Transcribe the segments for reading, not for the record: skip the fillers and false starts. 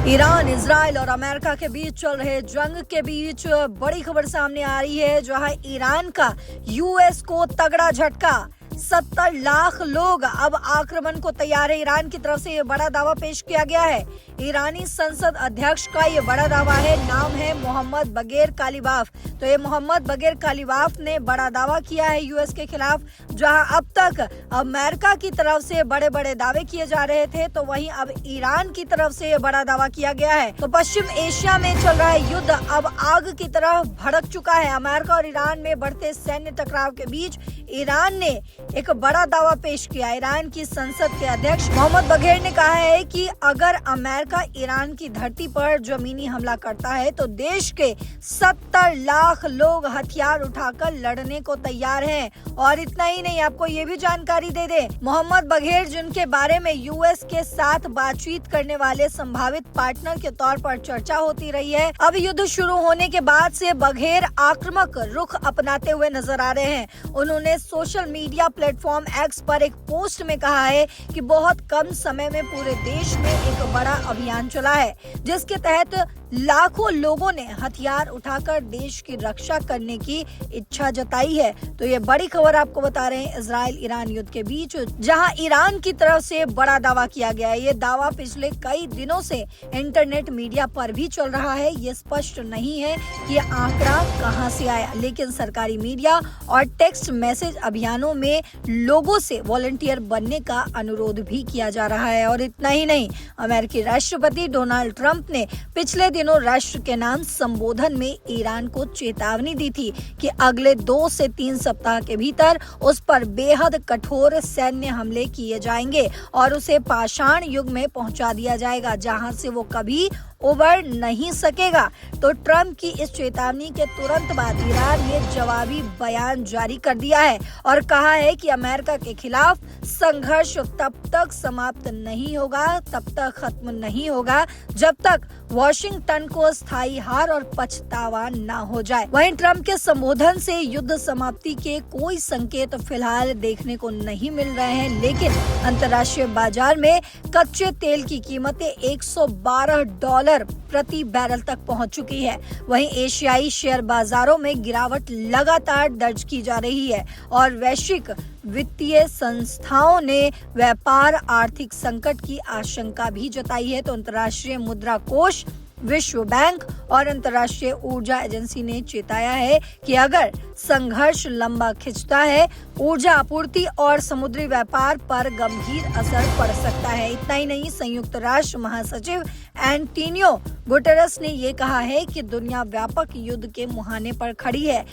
Iran, Israel और America के बीच चल रहे जंग के बीच बड़ी खबर सामने आ रही है, जहां ईरान का यूएस को तगड़ा झटका। 70 लाख लोग अब आक्रमण को तैयार है। ईरान की तरफ से ये बड़ा दावा पेश किया गया है। ईरानी संसद अध्यक्ष का ये बड़ा दावा है। नाम है मोहम्मद बगैर कालिबाफ। तो ये मोहम्मद बगैर कालिबाफ ने बड़ा दावा किया है यूएस के खिलाफ। जहां अब तक अमेरिका की तरफ से बड़े बड़े दावे किए जा रहे थे, तो वहीं अब ईरान की तरफ से ये बड़ा दावा किया गया है। तो पश्चिम एशिया में चल रहा है युद्ध अब आग की तरफ भड़क चुका है। अमेरिका और ईरान में बढ़ते सैन्य टकराव के बीच ईरान ने एक बड़ा दावा पेश किया। ईरान की संसद के अध्यक्ष मोहम्मद बगैर ने कहा है कि अगर अमेरिका ईरान की धरती पर जमीनी हमला करता है तो देश के 70 लाख लोग हथियार उठाकर लड़ने को तैयार हैं। और इतना ही नहीं, आपको ये भी जानकारी दे दे, मोहम्मद बगैर जिनके बारे में यूएस के साथ बातचीत करने वाले संभावित पार्टनर के तौर पर चर्चा होती रही है, अब युद्ध शुरू होने के बाद से बगैर आक्रामक रुख अपनाते हुए नजर आ रहे हैं। उन्होंने सोशल मीडिया प्लेटफॉर्म एक्स पर एक पोस्ट में कहा है कि बहुत कम समय में पूरे देश में एक बड़ा अभियान चला है, जिसके तहत लाखों लोगों ने हथियार उठाकर देश की रक्षा करने की इच्छा जताई है। तो ये बड़ी खबर आपको बता रहे हैं इजराइल ईरान युद्ध के बीच, जहां ईरान की तरफ से बड़ा दावा किया गया है। ये दावा पिछले कई दिनों से इंटरनेट मीडिया पर भी चल रहा है। ये स्पष्ट नहीं है कि ये आंकड़ा कहां से आया, लेकिन सरकारी मीडिया और टेक्स्ट मैसेज अभियानों में लोगों से वॉलंटियर बनने का अनुरोध भी किया जा रहा है। और इतना ही नहीं, अमेरिकी राष्ट्रपति डोनाल्ड ट्रंप ने पिछले दिनों राष्ट्र के नाम संबोधन में ईरान को चेतावनी दी थी कि अगले 2 से 3 सप्ताह के भीतर उस पर बेहद कठोर सैन्य हमले किए जाएंगे और उसे पाषाण युग में पहुंचा दिया जाएगा, जहां से वो कभी उबर नहीं सकेगा। तो ट्रंप की इस चेतावनी के तुरंत बाद ईरान ने जवाबी बयान जारी कर दिया है और कहा है कि अमेरिका के खिलाफ संघर्ष तब तक समाप्त नहीं होगा, तब तक खत्म नहीं होगा, जब तक वॉशिंगटन को स्थायी हार और पछतावा न हो जाए। वहीं ट्रंप के संबोधन से युद्ध समाप्ति के कोई संकेत फिलहाल देखने को नहीं मिल रहे हैं, लेकिन अंतर्राष्ट्रीय बाजार में कच्चे तेल की कीमतें $112 प्रति बैरल तक पहुंच चुकी है। वहीं एशियाई शेयर बाजारों में गिरावट लगातार दर्ज की जा रही है और वैश्विक वित्तीय संस्थाओं ने व्यापार आर्थिक संकट की आशंका भी जताई है। तो अंतर्राष्ट्रीय मुद्रा कोष, विश्व बैंक और अंतर्राष्ट्रीय ऊर्जा एजेंसी ने चेताया है कि अगर संघर्ष लंबा खिंचता है, ऊर्जा आपूर्ति और समुद्री व्यापार पर गंभीर असर पड़ सकता है। इतना ही नहीं, संयुक्त राष्ट्र महासचिव एंटोनियो गुटेरेस ने ये कहा है कि दुनिया व्यापक युद्ध के मुहाने पर खड़ी है।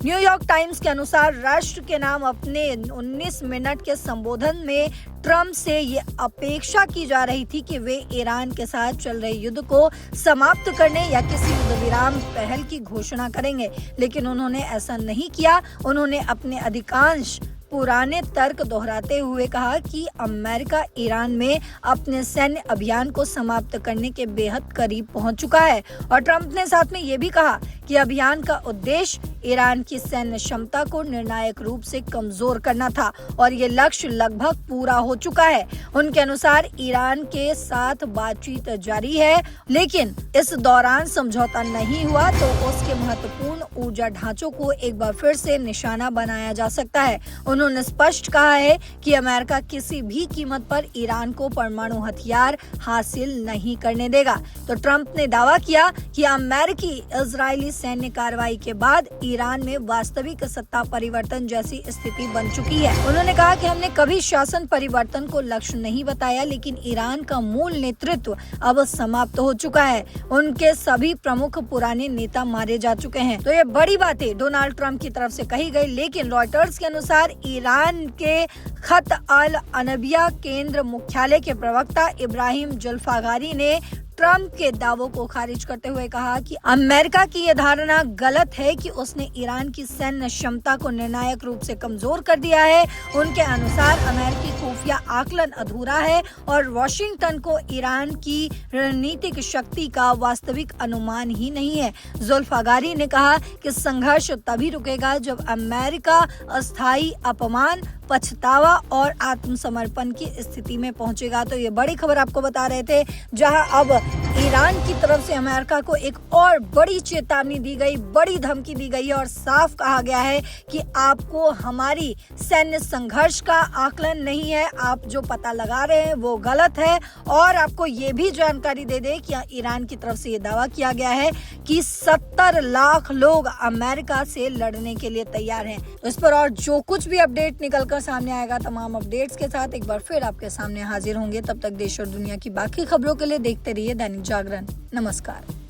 न्यूयॉर्क टाइम्स के अनुसार राष्ट्र के नाम अपने 19 मिनट के संबोधन में ट्रंप से ये अपेक्षा की जा रही थी कि वे ईरान के साथ चल रहे युद्ध को समाप्त करने या किसी युद्ध विराम पहल की घोषणा करेंगे, लेकिन उन्होंने ऐसा नहीं किया। उन्होंने अपने अधिकांश पुराने तर्क दोहराते हुए कहा कि अमेरिका ईरान में अपने सैन्य अभियान को समाप्त करने के बेहद करीब पहुंच चुका है। और ट्रंप ने साथ में ये भी कहा कि अभियान का उद्देश्य ईरान की सैन्य क्षमता को निर्णायक रूप से कमजोर करना था और ये लक्ष्य लगभग पूरा हो चुका है। उनके अनुसार ईरान के साथ बातचीत जारी है, लेकिन इस दौरान समझौता नहीं हुआ तो उसके महत्वपूर्ण ऊर्जा ढांचों को एक बार फिर से निशाना बनाया जा सकता है। उन्होंने स्पष्ट कहा है कि अमेरिका किसी भी कीमत पर ईरान को परमाणु हथियार हासिल नहीं करने देगा। तो ट्रंप ने दावा किया कि अमेरिकी इजरायली सैन्य कार्रवाई के बाद ईरान में वास्तविक सत्ता परिवर्तन जैसी स्थिति बन चुकी है। उन्होंने कहा कि हमने कभी शासन परिवर्तन को लक्ष्य नहीं बताया, लेकिन ईरान का मूल नेतृत्व अब समाप्त हो चुका है। उनके सभी प्रमुख पुराने नेता मारे जा चुके हैं। तो ये बड़ी बातें डोनाल्ड ट्रंप की तरफ से कही गई, लेकिन रॉयटर्स के अनुसार ईरान के खत अल अनबिया केंद्र मुख्यालय के प्रवक्ता इब्राहिम जुल्फागारी ने ट्रंप के दावों को खारिज करते हुए कहा कि अमेरिका की यह धारणा गलत है कि उसने ईरान की सैन्य क्षमता को निर्णायक रूप से कमजोर कर दिया है। उनके अनुसार अमेरिकी खुफिया आकलन अधूरा है और वॉशिंगटन को ईरान की रणनीतिक शक्ति का वास्तविक अनुमान ही नहीं है। जुल्फागारी ने कहा कि संघर्ष तभी रुकेगा जब अमेरिका अस्थायी अपमान, पछतावा और आत्मसमर्पण की स्थिति में पहुंचेगा। तो ये बड़ी खबर आपको बता रहे थे, जहां अब ईरान की तरफ से अमेरिका को एक और बड़ी चेतावनी दी गई, बड़ी धमकी दी गई है और साफ कहा गया है कि आपको हमारी सैन्य संघर्ष का आकलन नहीं है, आप जो पता लगा रहे हैं वो गलत है। और आपको ये भी जानकारी दे दें कि ईरान की तरफ से ये दावा किया गया है कि 70 लाख लोग अमेरिका से लड़ने के लिए तैयार हैं। इस पर और जो कुछ भी अपडेट निकलकर सामने आएगा, तमाम अपडेट्स के साथ एक बार फिर आपके सामने हाजिर होंगे। तब तक देश और दुनिया की बाकी खबरों के लिए देखते रहिए दैनिक जागरण। नमस्कार।